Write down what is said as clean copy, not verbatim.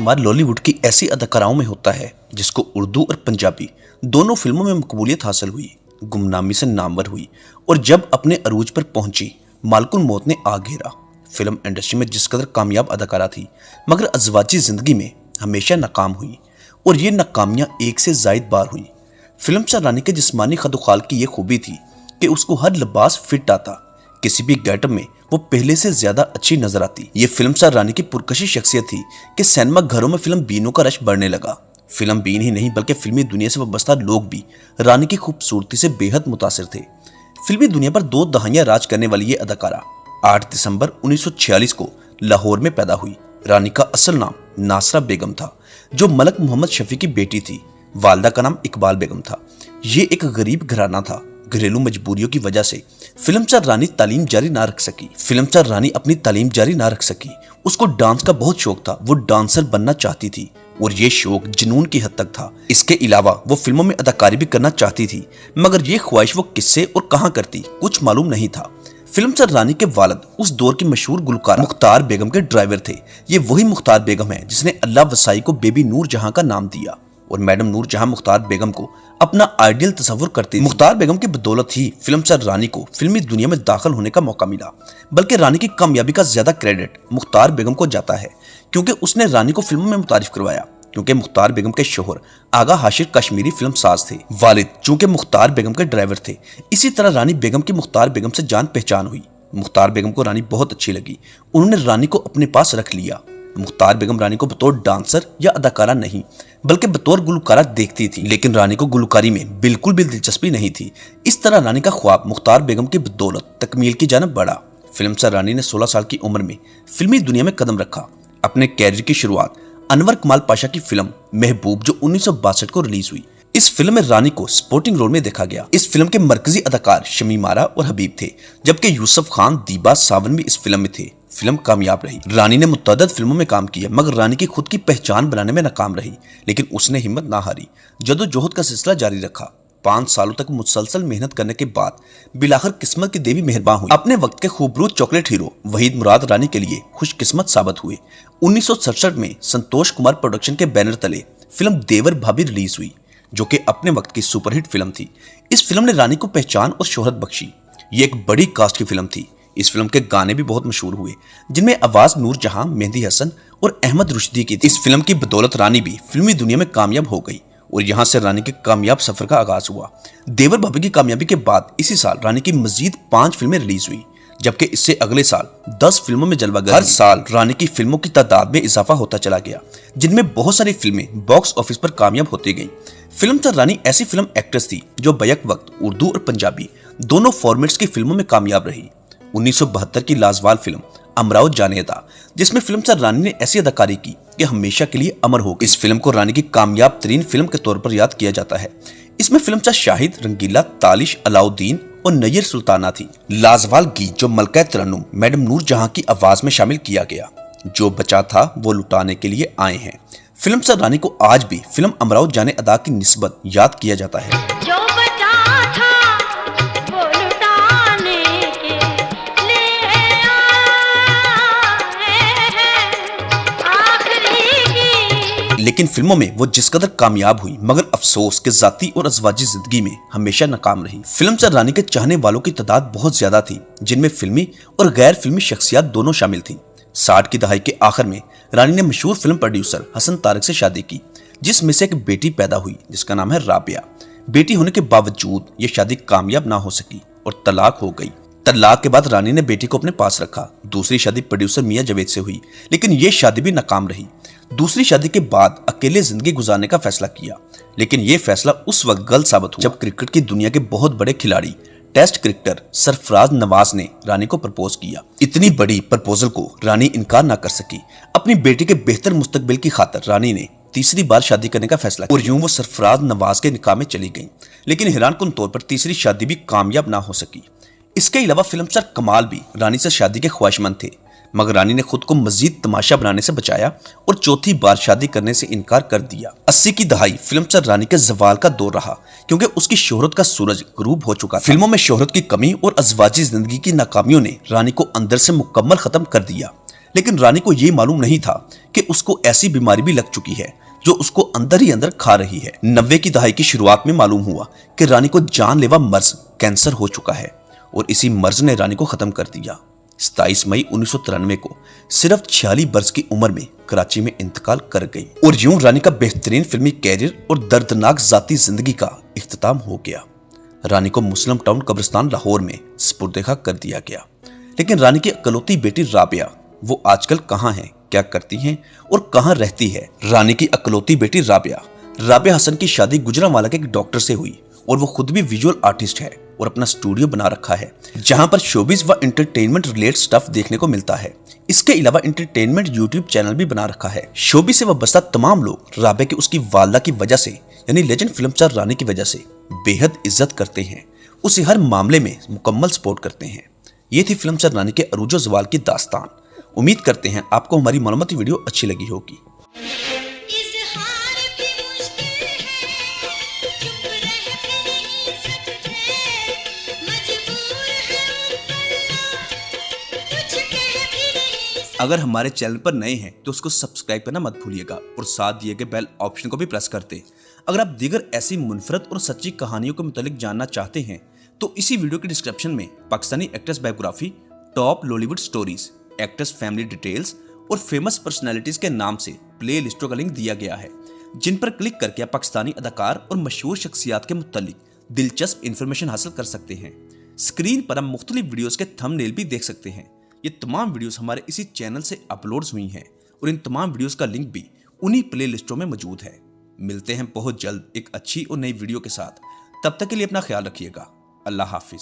शुमार लॉलीवुड की ऐसी अदाकाराओं में होता है जिसको उर्दू और पंजाबी दोनों फिल्मों में मकबूलियत हासिल हुई, गुमनामी से नामवर हुई और जब अपने अरूज पर पहुंची मालकुल मौत ने आ घेरा। फिल्म इंडस्ट्री में जिस कदर कामयाब अदाकारा थी मगर अज़वाजी जिंदगी में हमेशा नाकाम हुई और ये नाकामियां एक से जायद बार हुई। फिल्म स्टार रानी के जिस्मानी खदोखाल की यह खूबी थी कि उसको हर लिबास फिट आता, किसी भी गेटअप में वो पहले से ज्यादा अच्छी नजर आती। ये फिल्म स्टार रानी की पुरकशी शख्सियत थी कि सिनेमा घरों में फिल्म बीनों का रश बढ़ने लगा। फिल्म बीन ही नहीं बल्कि फिल्मी दुनिया से वाबस्ता लोग भी रानी की खूबसूरती से बेहद मुतासिर थे। फिल्मी दुनिया पर 2 दहाइयां राज करने वाली ये अदाकारा 8 दिसंबर 1946 को लाहौर में पैदा हुई। रानी का असल नाम नासरा बेगम था जो मलक मोहम्मद शफी की बेटी थी। वालदा का नाम इकबाल बेगम था। ये एक गरीब घराना था। घरेलू मजबूरियों की वजह से फिल्म स्टार रानी तालीम जारी ना रख सकी। फिल्म स्टार रानी अपनी तालीम जारी ना रख सकी। उसको डांस का बहुत शौक था, वो डांसर बनना चाहती थी और ये शौक जुनून की हद तक था। इसके अलावा वो फिल्मों में अदाकारी भी करना चाहती थी मगर ये ख्वाहिश वो किससे और कहां करती कुछ मालूम नहीं था। फिल्म स्टार रानी के वालिद उस दौर की मशहूर गुलकार मुख्तार बेगम के ड्राइवर थे। ये वही मुख्तार बेगम है जिसने अल्लाह वसाई को बेबी नूर जहां का नाम दिया और मैडम नूर जहां मुख्तार बेगम को अपना आइडियल तस्वुर करती थी। मुख्तार बेगम की बदौलत ही फिल्म स्टार रानी को फिल्मी दुनिया में दाखिल होने का मौका मिला, बल्कि रानी की कामयाबी का ज्यादा क्रेडिट मुख्तार बेगम को जाता है क्योंकि उसने रानी को फिल्मों में मुतारिफ करवाया। क्योंकि मुख्तार बेगम के शोहर आगा हाशिर कश्मीरी फिल्म साज थे, वालिद चूंकि मुख्तार बेगम के ड्राइवर थे। इसी तरह रानी बेगम की मुख्तार बेगम से जान पहचान हुई। मुख्तार बेगम को रानी बहुत अच्छी लगी, उन्होंने रानी को अपने पास रख लिया। मुख्तार बेगम रानी को बतौर डांसर या अदाकारा नहीं बल्कि बतौर गुलकारा देखती थी, लेकिन रानी को गुलकारी में बिल्कुल भी दिलचस्पी नहीं थी। इस तरह रानी का ख्वाब मुख्तार बेगम की बदौलत तकमील की जानब बढ़ा। फिल्म स्टार रानी ने 16 साल की उम्र में फिल्मी दुनिया में कदम रखा। अपने कैरियर की शुरुआत अनवर कमाल पाशा की फिल्म महबूब जो 1962 को रिलीज हुई। इस फिल्म में रानी को सपोर्टिंग रोल में देखा गया। इस फिल्म के मरकजी अदाकार शमीम आरा और हबीब थे, जबकि यूसुफ खान, दीबा, सावन भी इस फिल्म में थे। फिल्म कामयाब रही। रानी ने मुतअद्दिद फिल्मों में काम किया मगर रानी की खुद की पहचान बनाने में नाकाम रही, लेकिन उसने हिम्मत ना हारी, जदोजहद का सिलसिला जारी रखा। 5 सालों तक मुसलसल मेहनत करने के बाद बिलाखिर किस्मत की देवी मेहरबान हुई। अपने वक्त के खूबसूरत चॉकलेट हीरो वहीद मुराद रानी के लिए खुशकिस्मत साबित हुए। 1967 में संतोष कुमार प्रोडक्शन के बैनर तले फिल्म देवर भाभी रिलीज हुई जो कि अपने वक्त की सुपरहिट फिल्म थी। इस फिल्म ने रानी को पहचान और शोहरत बख्शी। ये एक बड़ी कास्ट की फिल्म थी। इस फिल्म के गाने भी बहुत मशहूर हुए जिनमें आवाज नूर जहां, मेहंदी हसन और अहमद रुश्दी की थी। इस फिल्म की बदौलत रानी भी फिल्मी दुनिया में कामयाब हो गई और यहां से रानी के कामयाब सफर का आगाज हुआ। देवर भाभी की कामयाबी के बाद इसी साल रानी की मजीद 5 फिल्में रिलीज हुई, जबकि इससे अगले साल 10 फिल्मों में जलवा गया। हर साल रानी की फिल्मों की तादाद में इजाफा होता चला गया, जिनमें बहुत सारी फिल्में बॉक्स ऑफिस पर कामयाब होती गईं। फिल्म स्टार रानी ऐसी फिल्म एक्ट्रेस थी जो बैक वक्त उर्दू और पंजाबी दोनों फॉर्मेट्स की फिल्मों में कामयाब रही। 1972 की लाजवाल फिल्म अमराओ जाने था, जिसमें फिल्म स्टार रानी ने ऐसी अदाकारी की कि हमेशा के लिए अमर हो गई। इस फिल्म को रानी की कामयाब तरीन फिल्म के तौर पर याद किया जाता है। इसमें फिल्म स्टार शाहिद, रंगीला, तालिश, अलाउद्दीन और नैयर सुल्ताना थी। लाजवाल गीत जो मलका तरन्नुम मैडम नूर जहां की आवाज में शामिल किया गया, जो बचा था वो लुटाने के लिए आए हैं। फिल्म स्टार रानी को आज भी फिल्म अमराओ जाने अदा की निस्बत याद किया जाता है। लेकिन फिल्मों में वो जिस कदर कामयाब हुई मगर अफसोस के जाती और अज़वाजी जिंदगी में हमेशा नाकाम रही। फिल्म स्टार रानी के चाहने वालों की तादाद बहुत ज्यादा थी, जिनमें फिल्मी और गैर फिल्मी शख्सियत दोनों शामिल थी। 60 की दहाई के आखिर में रानी ने मशहूर फिल्म प्रोड्यूसर हसन तारक से शादी की, जिसमें से एक बेटी पैदा हुई जिसका नाम है राबिया। बेटी होने के बावजूद ये शादी कामयाब ना हो सकी और तलाक हो गई। तलाक के बाद रानी ने बेटी को अपने पास रखा। दूसरी शादी प्रोड्यूसर मियां जावेद से हुई, लेकिन ये शादी भी नाकाम रही। दूसरी शादी के बाद अकेले जिंदगी गुजारने का फैसला किया, लेकिन यह फैसला उस वक्त गलत साबित हुआ जब क्रिकेट की दुनिया के बहुत बड़े खिलाड़ी टेस्ट क्रिकेटर सरफराज नवाज ने रानी को प्रपोज किया। इतनी बड़ी प्रपोजल को रानी इनकार ना कर सकी। अपनी बेटी के बेहतर मुस्तकबिल की खातिर रानी ने तीसरी बार शादी करने का फैसला किया और यूं वो सरफराज नवाज के निकाह में चली गई, लेकिन हैरानकुन तौर पर तीसरी शादी भी कामयाब ना हो सकी। इसके अलावा फिल्म स्टार कमाल भी रानी से शादी के ख्वाहिशमंद थे, मगर रानी ने खुद को मजीद तमाशा बनाने से बचाया और चौथी बार शादी करने से इनकार कर दिया। 80 की दहाई फिल्म स्टार रानी के जवाल का दौर रहा क्योंकि उसकी शोहरत का सूरज गुरूब हो चुका था। फिल्मों में शोहरत की कमी और अज़वाजी जिंदगी की नाकामियों ने रानी को अंदर से मुकम्मल खत्म कर दिया। लेकिन रानी को ये मालूम नहीं था कि उसको ऐसी बीमारी भी लग चुकी है जो उसको अंदर ही अंदर खा रही है। 90 की दहाई की शुरुआत में मालूम हुआ कि रानी को जानलेवा मर्ज कैंसर हो चुका है और इसी मर्ज ने रानी को खत्म कर दिया। 27 मई 1993 को सिर्फ 46 वर्ष की उम्र में कराची में इंतकाल कर गई और यूं रानी का बेहतरीन फिल्मी कैरियर और दर्दनाक जाती जिंदगी का इख्तिताम हो गया। रानी को मुस्लिम टाउन कब्रिस्तान लाहौर में सुपुर्द कर दिया गया। लेकिन रानी की अकलौती बेटी राबिया वो आजकल कहाँ है, क्या करती हैं और कहाँ रहती है? रानी की अकलौती बेटी राबिया हसन की शादी गुजरांवाला के एक डॉक्टर से हुई और वो खुद भी विजुअल आर्टिस्ट है और अपना स्टूडियो बना रखा है जहां पर शोबिज व एंटरटेनमेंट रिलेटेड स्टफ देखने को मिलता है। इसके अलावा एंटरटेनमेंट यूट्यूब चैनल भी बना रखा है। शोबिज से वाबस्ता तमाम लोग राबिया की उसकी वालदा की वजह से यानी लेजेंड फिल्म स्टार रानी की वजह से बेहद इज्जत करते हैं, उसे हर मामले में मुकम्मल सपोर्ट करते हैं। ये थी फिल्म स्टार रानी के अरूजो ज़वाल की दास्तान। उम्मीद करते हैं आपको हमारी मालूमाती वीडियो अच्छी लगी होगी। अगर हमारे चैनल पर नए हैं तो उसको सब्सक्राइब करना मत भूलिएगा और साथ दिए गए बेल ऑप्शन को भी प्रेस कर दें। अगर आप दीगर ऐसी मुनफरद और सच्ची कहानियों के मुतालिक जानना चाहते हैं तो इसी वीडियो के डिस्क्रिप्शन में Pakistani actress biography, top Lollywood stories, actress family details और फेमस पर्सनैलिटीज के नाम से प्ले लिस्टों का लिंक दिया गया है, जिन पर क्लिक करके आप पाकिस्तानी अदाकार और मशहूर शख्सियात के मुतालिक दिलचस्प इंफॉर्मेशन हासिल कर सकते हैं। स्क्रीन पर आप मुख्तलिफ वीडियोस के थंबनेल भी देख सकते हैं। ये तमाम वीडियोस हमारे इसी चैनल से अपलोड्स हुई हैं और इन तमाम वीडियोस का लिंक भी उन्हीं प्ले लिस्टों में मौजूद है। मिलते हैं बहुत जल्द एक अच्छी और नई वीडियो के साथ। तब तक के लिए अपना ख्याल रखिएगा। अल्लाह हाफिज।